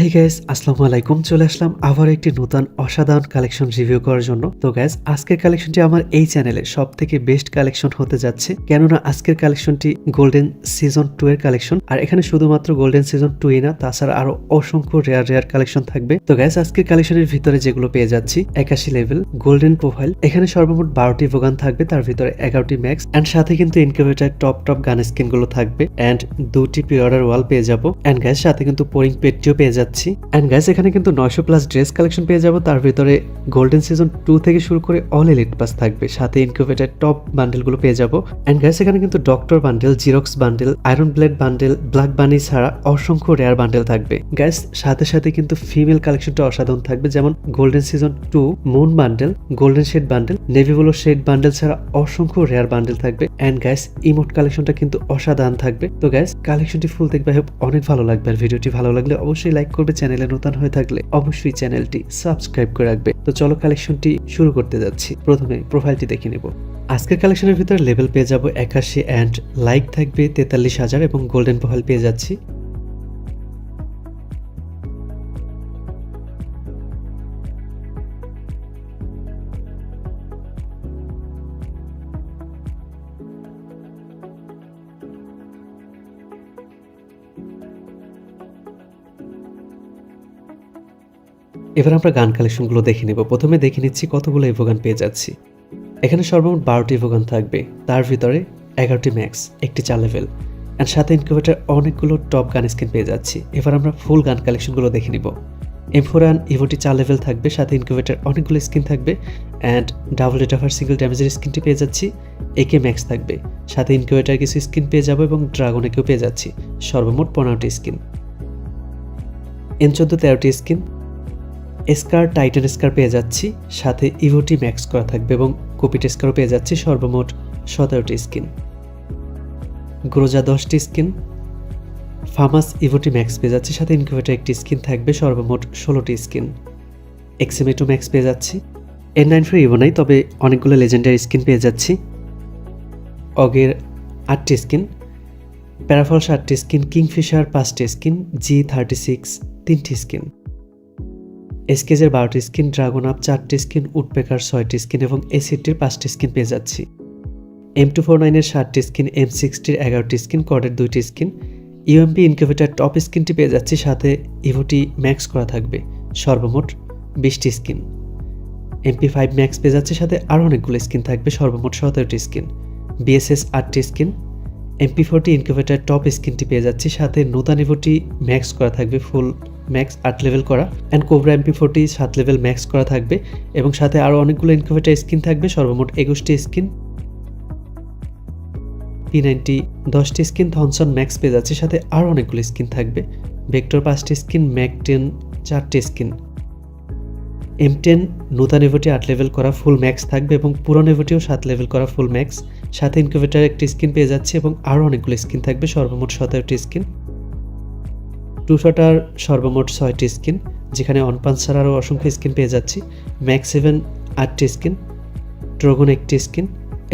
এই গাইস আসসালামু আলাইকুম, চলে আসলাম আবার একটি নতুন অসাধারণ কালেকশন রিভিউ করার জন্য। তো গাইস আজকের কালেকশনটি আমার এই চ্যানেলে সবথেকে বেস্ট কালেকশন হতে যাচ্ছে, কেননা আজকের কালেকশনটি গোল্ডেন সিজন 2 এর কালেকশন। আর এখানে শুধুমাত্র গোল্ডেন সিজন 2ই না, তাছাড়া আরো অসংখ্য রেয়ার কালেকশন থাকবে। তো গাইস আজকের কালেকশনের ভিতরে যেগুলো পেয়ে যাচ্ছি, 81 লেভেল গোল্ডেন প্রোফাইল, এখানে সর্বমোট 12টি ভোগান থাকবে, তার ভিতরে 11টি ম্যাক্স এন্ড সাথে কিন্তু ইনকিউবেটর টপ গান স্কিন গুলো থাকবে এন্ড 2টি প্রি অর্ডার ওয়াল পেয়ে যাবো এন্ড গাইস সাথে কিন্তু পোরিং পেটিও পেয়ে যাচ্ছি। এন্ড গাইস এখানে কিন্তু 900+ ড্রেস কালেকশন পেয়ে যাবো, তার ভিতরে গোল্ডেন সিজন 2 থেকে শুরু করে অল এলিট পাস থাকবে, সাথে ইনকিউবেটর টপ বান্ডেল গুলো পেয়ে যাবো। এন্ড গাইস এখানে কিন্তু doctor bundle, Xerox bundle, iron blade bundle, black বানি ছাড়া অসংখ্য রেয়ার বান্ডেল থাকবে। গাইস সাথে কিন্তু ফিমেল কালেকশনটা অসাধারণ থাকবে, যেমন golden season 2 moon bundle, golden shade bundle, navy blue shade bundle ছাড়া অসংখ্য রেয়ার বান্ডেল থাকবে। এন্ড গাইস ইমোট কালেকশনটা কিন্তু অসাধারণ থাকবে। তো গাইস কালেকশনটি ফুল দেখবে, অনেক ভালো লাগবে। আর ভিডিওটি ভালো লাগলে অবশ্যই লাইক করবে, চ্যানেলে নতুন হয়ে থাকলে অবশ্যই চ্যানেলটি সাবস্ক্রাইব করে রাখবে। তো চলো কালেকশনটি শুরু করতে যাচ্ছি। প্রথমে প্রোফাইলটি দেখে নেব। আজকের কালেকশনের ভিতরে লেভেল পেয়ে যাবো 81 এন্ড লাইক থাকবে 43,000 এবং গোল্ডেন প্রোফাইল পেয়ে যাচ্ছি। এবার আমরা গান কালেকশনগুলো দেখে নেব। প্রথমে দেখে নিচ্ছি কতগুলো ইভোগান পেয়ে যাচ্ছি। এখানে সর্বমোট 12টি ইভোগান থাকবে, তার ভিতরে 11টি ম্যাক্স, একটি 4 লেভেল অ্যান্ড সাথে ইনকিউবেটর অনেকগুলো টপ গান স্কিন পেয়ে যাচ্ছি। এবার আমরা ফুল গান কালেকশনগুলো দেখে নিব। M4 ইভোটি 4 লেভেল থাকবে, সাথে ইনকিউবেটর অনেকগুলো স্কিন থাকবে অ্যান্ড ডাবল ডেটাফার সিঙ্গেল ড্যামেজের স্কিনটি পেয়ে যাচ্ছি। AK ম্যাক্স থাকবে, সাথে ইনকিউবেটর কিছু স্কিন পেয়ে যাবো এবং ড্রাগনেকেও পেয়ে যাচ্ছি। সর্বমোট 15টি স্কিন। M14 13টি স্কিন। স্কার টাইটান স্কার পেয়ে যাচ্ছি, সাথে ইভোটি ম্যাক্স করা থাকবে এবং কপিট স্কারও পেয়ে যাচ্ছি। সর্বমোট 17টি স্কিন। গ্রোজা 10টি স্কিন। ফার্মাস ইভোটি ম্যাক্স পেয়ে যাচ্ছি, সাথে ইনকিউবেটর একটি স্কিন থাকবে। সর্বমোট 16টি স্কিন। XM2 ম্যাক্স পেয়ে যাচ্ছি। N94 ইভো নাই, তবে অনেকগুলো লেজেন্ডারি স্কিন পেয়ে যাচ্ছি। অগের 8টি স্কিন। প্যারাফলস 8টি স্কিন। কিংফিশার 5টি স্কিন। G36 3টি স্কিন। এসকেজের 12টি স্কিন। ড্রাগন আপ 4টি স্কিন। উডপেকার 6টি স্কিন এবং এসিটির 5টি স্কিন পেয়ে যাচ্ছি। M249 এর 7টি স্কিন। M60 এর 11টি স্কিন। কডের 2টি স্কিন। UMP ইনকিউবেটর টপ স্কিনটি পেয়ে যাচ্ছি, সাথে ইভোটি ম্যাক্স করা থাকবে। সর্বমোট 20টি স্কিন। MP5 ম্যাক্স পেয়ে যাচ্ছে, সাথে আরও অনেকগুলো স্কিন থাকবে। সর্বমোট 17টি স্কিন। BSS 8টি স্কিন। MP40 ইনকিউবেটর টপ স্কিনটি পেয়ে যাচ্ছি, সাথে নতুন ইভোটি ম্যাক্স করা থাকবে, ফুল ম্যাক্স 8 লেভেল করা and cobra MP40 7 level max করা থাকবে এবং সাথে আরও অনেকগুলো ইনকিউবেটর স্কিন থাকবে। সর্বমোট 21টি স্কিন। P90 10টি স্কিন। থনসন ম্যাক্স পেয়ে যাচ্ছে, সাথে আরও অনেকগুলো স্কিন থাকবে। ভেক্টর 5টি স্কিন। ম্যাক10 4টি স্কিন। M10 নতুন ইভোটি 8 লেভেল করা ফুল ম্যাক্স থাকবে এবং পুরনো ইভোটিও 7 লেভেল করা ফুল ম্যাক্স, সাথে ইনকিউবেটর একটি স্কিন পেয়ে যাচ্ছে এবং আরও অনেকগুলো স্কিন থাকবে। সর্বমোট 17টি স্কিন। টু শটার সর্বমোট 6টি স্কিন, যেখানে অনপান্সার আরও অসংখ্য স্কিন পেয়ে যাচ্ছি। ম্যাক্স 7 8টি স্কিন। ড্রাগন একটি স্কিন।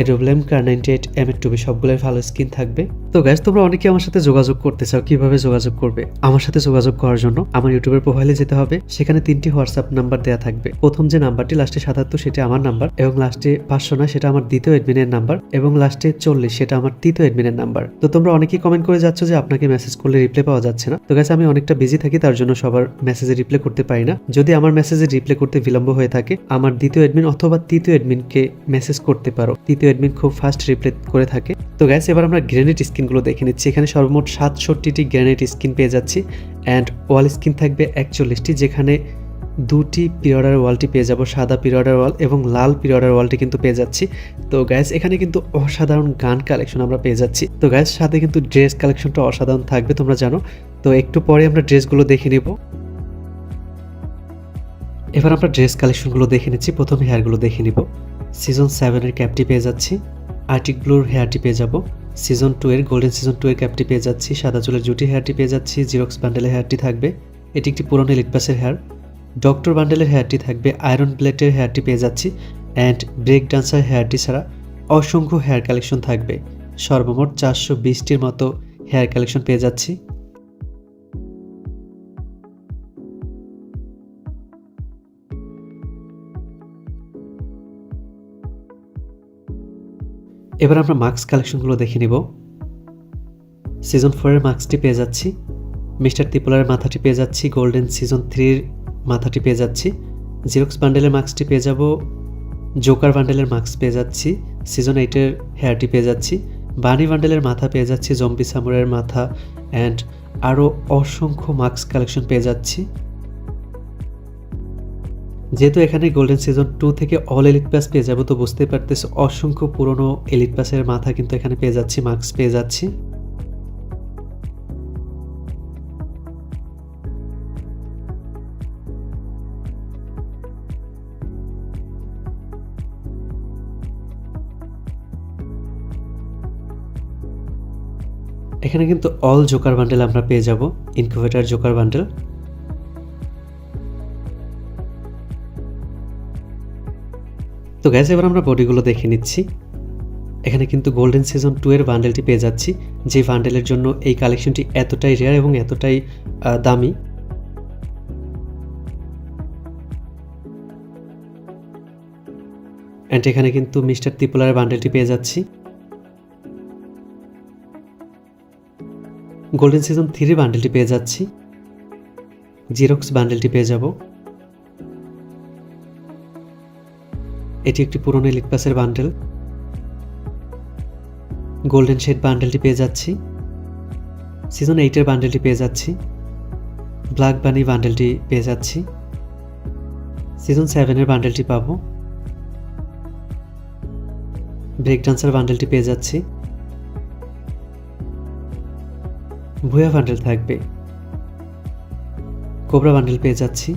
এডোব্লেম কার 98 M2B সবগুলোর ভালো স্কিন থাকবে। তো গাইস তোমরা অনেকে আমার সাথে যোগাযোগ করতে চাও, কিভাবে যোগাযোগ করবে? আমার সাথে যোগাযোগ করার জন্য আমার ইউটিউবের প্রোফাইলে যেতে হবে, সেখানে 3টি হোয়াটসঅ্যাপ নাম্বার দেওয়া থাকবে। প্রথম যে নাম্বারটি লাস্টে 77 সেটা আমার নাম্বার এবং লাস্টে 500 না সেটা আমার দ্বিতীয় অ্যাডমিনের নাম্বার এবং লাস্টে 40 সেটা আমার তৃতীয় অ্যাডমিনের নাম্বার। তো তোমরা অনেকেই কমেন্ট করে যাচ্ছ যে আপনাকে মেসেজ করলে রিপ্লাই পাওয়া যাচ্ছে না। তো গাইস আমি অনেকটা বিজি থাকি, তার জন্য সবার মেসেজে রিপ্লাই করতে পারি না। যদি আমার মেসেজে রিপ্লাই করতে বিলম্ব হয়ে থাকে, আমার দ্বিতীয় অ্যাডমিন অথবা তৃতীয় অ্যাডমিনকে মেসেজ করতে পারো। তৃতীয় অ্যাডমিন খুব ফাস্ট রিপ্লাই করে থাকে। তো গাইস এবার আমরা গ্রেনেড স্কিনগুলো দেখে নিচ্ছি। এখানে সর্বমোট 67টি গ্রেনেড স্কিন পেয়ে যাচ্ছি অ্যান্ড ওয়াল স্কিন থাকবে 41টি, যেখানে 2টি পিরিয়ডার ওয়ালটি পেয়ে যাব, সাদা পিরিয়ডার ওয়াল এবং লাল পিরিয়ডার ওয়ালটি কিন্তু পেয়ে যাচ্ছি। তো গাইস এখানে কিন্তু অসাধারণ গান কালেকশন আমরা পেয়ে যাচ্ছি। তো গাইস সাথে কিন্তু ড্রেস কালেকশনটা অসাধারণ থাকবে, তোমরা জানো। তো একটু পরে আমরা ড্রেসগুলো দেখে নেব। এবার আমরা ড্রেস কালেকশনগুলো দেখে নিচ্ছি। প্রথমে হেয়ারগুলো দেখে নিব। সিজন 7 এর ক্যাপটি পেয়ে যাচ্ছি। আর্টিক ব্লুর হেয়ারটি পেয়ে যাব। সিজন 2 এর গোল্ডেন সিজন 2 এর ক্যাপটি পেয়ে যাচ্ছি। সাদা চুলের জুটি হেয়ারটি পেয়ে যাচ্ছি। জিরক্স বান্ডেলের হেয়ারটি থাকবে, এটি একটি পুরনো এলিট পাসের হেয়ার। ডক্টর বান্ডেলের হেয়ারটি থাকবে। আয়রন ব্লেডের হেয়ারটি পেয়ে যাচ্ছি অ্যান্ড ব্রেক ডান্সার হেয়ারটি ছাড়া অসংখ্য হেয়ার কালেকশন থাকবে। সর্বমোট 420টির মতো হেয়ার কালেকশন পেয়ে যাচ্ছি। এবার আমরা মাস্ক কালেকশনগুলো দেখে নিব। সিজন 4 এর মাস্কটি পেয়ে যাচ্ছি, মিস্টার ত্রিপুলারের মাথাটি পেয়ে যাচ্ছি, গোল্ডেন সিজন 3 এর মাথাটি পেয়ে যাচ্ছি, জিরক্স বান্ডেলের মাস্কটি পেয়ে যাব, জোকার বান্ডেলের মাস্ক পেয়ে যাচ্ছি, সিজন 8 এর হেয়ারটি পেয়ে যাচ্ছি, বানি বান্ডেলের মাথা পেয়ে যাচ্ছি, জম্বি সামুরাইয়ের মাথা অ্যান্ড আরও অসংখ্য মাস্ক কালেকশন পেয়ে যাচ্ছি। যেহেতু এখানে গোল্ডেন সিজন 2 থেকে অল এলিট পাস পেয়ে যাবো, তো বুঝতে পারতেছ অসংখ্য পুরনো এলিট পাসের মাথা কিন্তু এখানে পেয়ে যাচ্ছি, মাস্ক পেয়ে যাচ্ছি। এখানে কিন্তু অল জোকার বান্ডেল আমরা পেয়ে যাব, ইনকিউবেটর জোকার বান্ডেল। তো গ্যাস এবার আমরা বডিগুলো দেখে নিচ্ছি। এখানে কিন্তু গোল্ডেন সিজন 2 এর বান্ডেলটি পেয়ে যাচ্ছি, যে বান্ডেলের জন্য এই কালেকশনটি এতটাই রেয়ার এবং এতটাই দামি। অ্যান্ড এখানে কিন্তু মিস্টার ত্রিপুলারের বান্ডেলটি পেয়ে যাচ্ছি, গোল্ডেন সিজন 3 বান্ডেলটি পেয়ে যাচ্ছি, জিরক্স বান্ডেলটি পেয়ে যাব। এটি একটি পুরনো এলিট পাসের বান্ডেল, গোল্ডেন শেড বান্ডেলটি পেয়ে যাচ্ছি, সিজন 8 এর বান্ডেলটি পেয়ে যাচ্ছি, ব্ল্যাক বানি বান্ডেলটি পেয়ে যাচ্ছি, সিজন 7 এর বান্ডেলটি পাবো, ব্রেক ডান্সার বান্ডেলটি পেয়ে যাচ্ছি, ভুয়া বান্ডেল থাকবে, কোবরা বান্ডেল পেয়ে যাচ্ছি,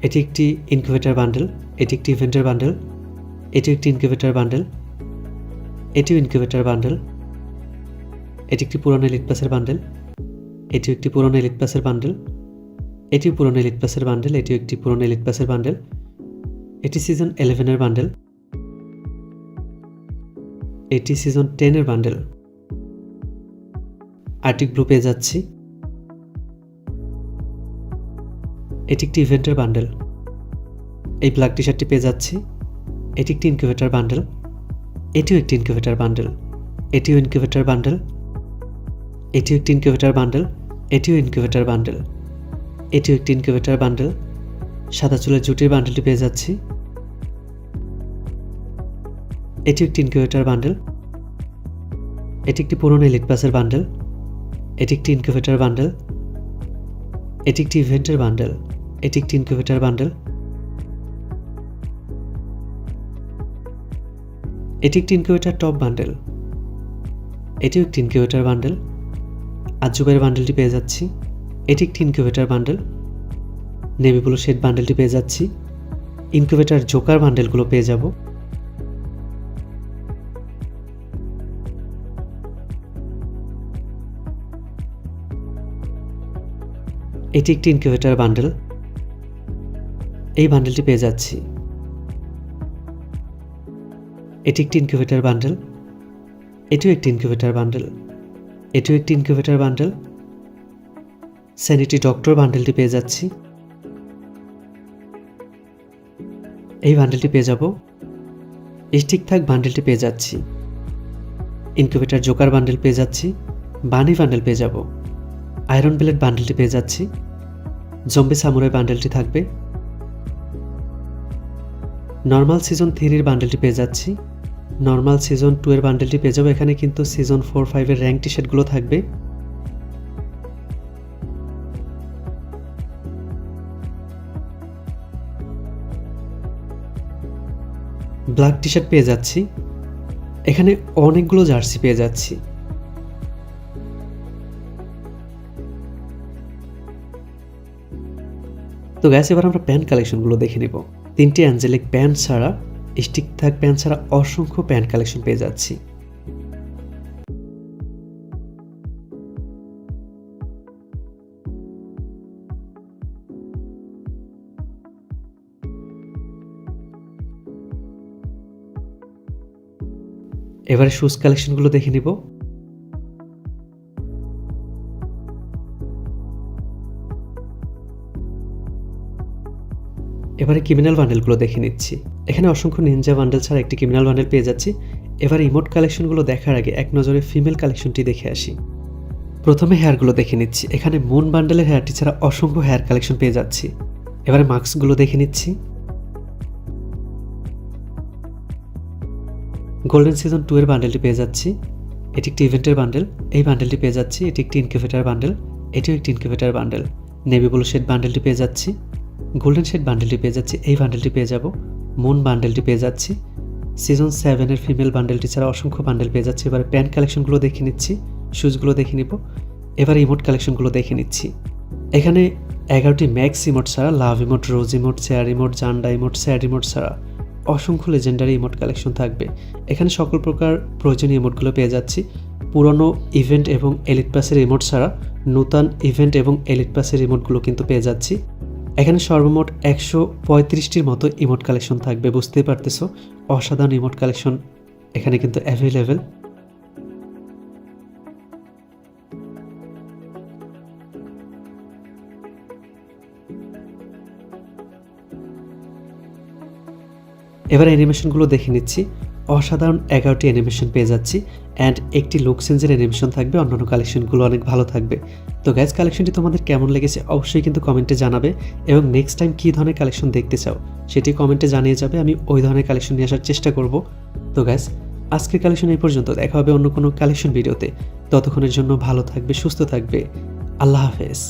এটি একটি ইনকিউবেটর বান্ডেল, এটি একটি ইভেন্টের বান্ডেল, এটি একটি ইনকিউবেটর বান্ডেল, এটিও ইনকিউবেটর বান্ডেল, এটি একটি পুরনো এলিট পাসের বান্ডেল, এটিও একটি পুরনো এলিট পাসের বান্ডেল, এটিও পুরনো এলিট পাসের বান্ডেল, এটিও একটি পুরনো এলিট পাসের বান্ডেল, এটি সিজন 11 এর বান্ডেল, এটি সিজন 10 এর বান্ডেল, আর্টিক ব্লু পেয়ে যাচ্ছি, এটি একটি ইভেন্টের বান্ডেল, এই ব্ল্যাক টি শার্টটি পেয়ে যাচ্ছি, এটি একটি ইনকিউবেটর বান্ডেল, এটিও একটি ইনকিউবেটর বান্ডেল, এটিও ইনকিউবেটর বান্ডেল, এটিও একটি ইনকিউবেটর বান্ডেল, এটিও ইনকিউবেটর বান্ডেল, এটিও একটি ইনকিউবেটর বান্ডেল, সাদা চুলের জুটির বান্ডেলটি পেয়ে যাচ্ছি, এটিও একটি ইনকিউবেটর বান্ডেল, এটি একটি পুরনো এলিট পাসের বান্ডেল, এটি একটি ইনকিউবেটর বান্ডেল, এটি একটি ইভেন্টের বান্ডেল, এটি একটি ইনকিউবেটর বান্ডেল, এটি একটি ইনকিউবেটর টপ বান্ডেল, এটিও একটি ইনকিউবেটর বান্ডেল, আজুবের বান্ডেলটি পেয়ে যাচ্ছি, এটি একটি incubator bundle, navy blue shade বান্ডেলটি পেয়ে যাচ্ছি, ইনকিউবেটর জোকার বান্ডেলগুলো পেয়ে যাব। এটি একটি ইনকিউবেটর বান্ডেল, এই বান্ডেলটি পেয়ে যাচ্ছি, এটি একটি ইনকিউবেটর বান্ডেল, এটিও একটি ইনকিউবেটর বান্ডেল, এটিও একটি ইনকিউবেটর বান্ডেল, স্যানিটি ডক্টর বান্ডেলটি পেয়ে যাচ্ছি, এই বান্ডেলটি পেয়ে যাব, স্টিক থাক বান্ডেলটি পেয়ে যাচ্ছি, ইনকিউবেটর জোকার বান্ডেল পেয়ে যাচ্ছি, বানি বান্ডেল পেয়ে যাব, আয়রন ব্লেড বান্ডেলটি পেয়ে যাচ্ছি, জম্বি সামুরাই বান্ডেলটি থাকবে, নর্মাল সিজন 3 এর বান্ডেলটি পেয়ে যাচ্ছি, নর্মাল সিজন 2 এর বান্ডেলটি পেয়ে যাবো। এখানে কিন্তু সিজন 4-5 এর র্যাঙ্ক টি শার্টগুলো থাকবে। ব্ল্যাক টি শার্ট পেয়ে যাচ্ছি, এখানে অনেকগুলো জার্সি পেয়ে যাচ্ছি। তো গ্যাস এবার আমরা প্যান্ট কালেকশনগুলো দেখে নেব। 3টি অ্যাঞ্জেলিক প্যান্ট ছাড়া, স্টিক থাক প্যান্ট ছাড়া অসংখ্য প্যান্ট কালেকশন পেয়ে যাচ্ছি। এবারে শুজ কালেকশনগুলো দেখে নিব। এবারে ক্রিমিনাল বান্ডেলগুলো দেখে নিচ্ছি। এখানে অসংখ্য নিনজা বান্ডেল ছাড়া একটি ক্রিমিনাল বান্ডেল পেয়ে যাচ্ছি। এবার ইমোট কালেকশনগুলো দেখার আগে এক নজরে ফিমেল কালেকশনটি দেখে আসি। প্রথমে হেয়ারগুলো দেখে নিচ্ছি। এখানে মুন বান্ডেলের হেয়ারটি ছাড়া অসংখ্য হেয়ার কালেকশন পেয়ে যাচ্ছি। এবারে মাস্কগুলো দেখে নিচ্ছি। গোল্ডেন সিজন 2 এর বান্ডেলটি পেয়ে যাচ্ছি। এটি একটি ইভেন্টের বান্ডেল। এই বান্ডেলটি পেয়ে যাচ্ছি। এটি একটি ইনকিউবেটর বান্ডেল। এটিও একটি incubator bundle. Navy blue shade বান্ডেলটি পেয়ে যাচ্ছি। গোল্ডেন শেড বান্ডেলটি পেয়ে যাচ্ছি। এই বান্ডেলটি পেয়ে যাব। মুন বান্ডেলটি পেয়ে যাচ্ছি। সিজন 7 এর ফিমেল বান্ডেলটি ছাড়া অসংখ্য বান্ডেল পেয়ে যাচ্ছি। এবারে প্যান্ট কালেকশনগুলো দেখে নিচ্ছি। শুজগুলো দেখে নিব। এবার ইমোট কালেকশনগুলো দেখে নিচ্ছি। এখানে 11টি ম্যাক্স ইমোট ছাড়া love emote, rose emote, chair emote, জান্ডা ইমোট, স্যাড ইমোট ছাড়া অসংখ্য লেজেন্ডারি ইমোট কালেকশন থাকবে। এখানে সকল প্রকার প্রয়োজনীয় ইমোটগুলো পেয়ে যাচ্ছি। পুরনো ইভেন্ট এবং এলিট পাসের ইমোট ছাড়া নতুন ইভেন্ট এবং এলিট পাসের ইমোটগুলো কিন্তু পেয়ে যাচ্ছি। এখানে সর্বমোট 135টির মতো ইমোট কালেকশন থাকবে। বুঝতেই পারতেছো অসাধারণ ইমোট কালেকশন এখানে কিন্তু অ্যাভেলেবেল। এবার অ্যানিমেশনগুলো দেখে নিচ্ছি। অসাধারণ 11টি অ্যানিমেশন পেয়ে যাচ্ছি অ্যান্ড একটি লুক চেঞ্জের অ্যানিমেশন থাকবে। অন্যান্য কালেকশনগুলো অনেক ভালো থাকবে। তো গাইজ, কালেকশনটি তোমাদের কেমন লেগেছে অবশ্যই কিন্তু কমেন্টে জানাবে এবং নেক্সট টাইম কী ধরনের কালেকশন দেখতে চাও সেটি কমেন্টে জানিয়ে যাবে। আমি ওই ধরনের কালেকশন নিয়ে আসার চেষ্টা করব। তো গাইজ, আজকের কালেকশন এই পর্যন্ত। দেখা হবে অন্য কোনো কালেকশন ভিডিওতে। ততক্ষণের জন্য ভালো থাকবে, সুস্থ থাকবে। আল্লাহ হাফেজ।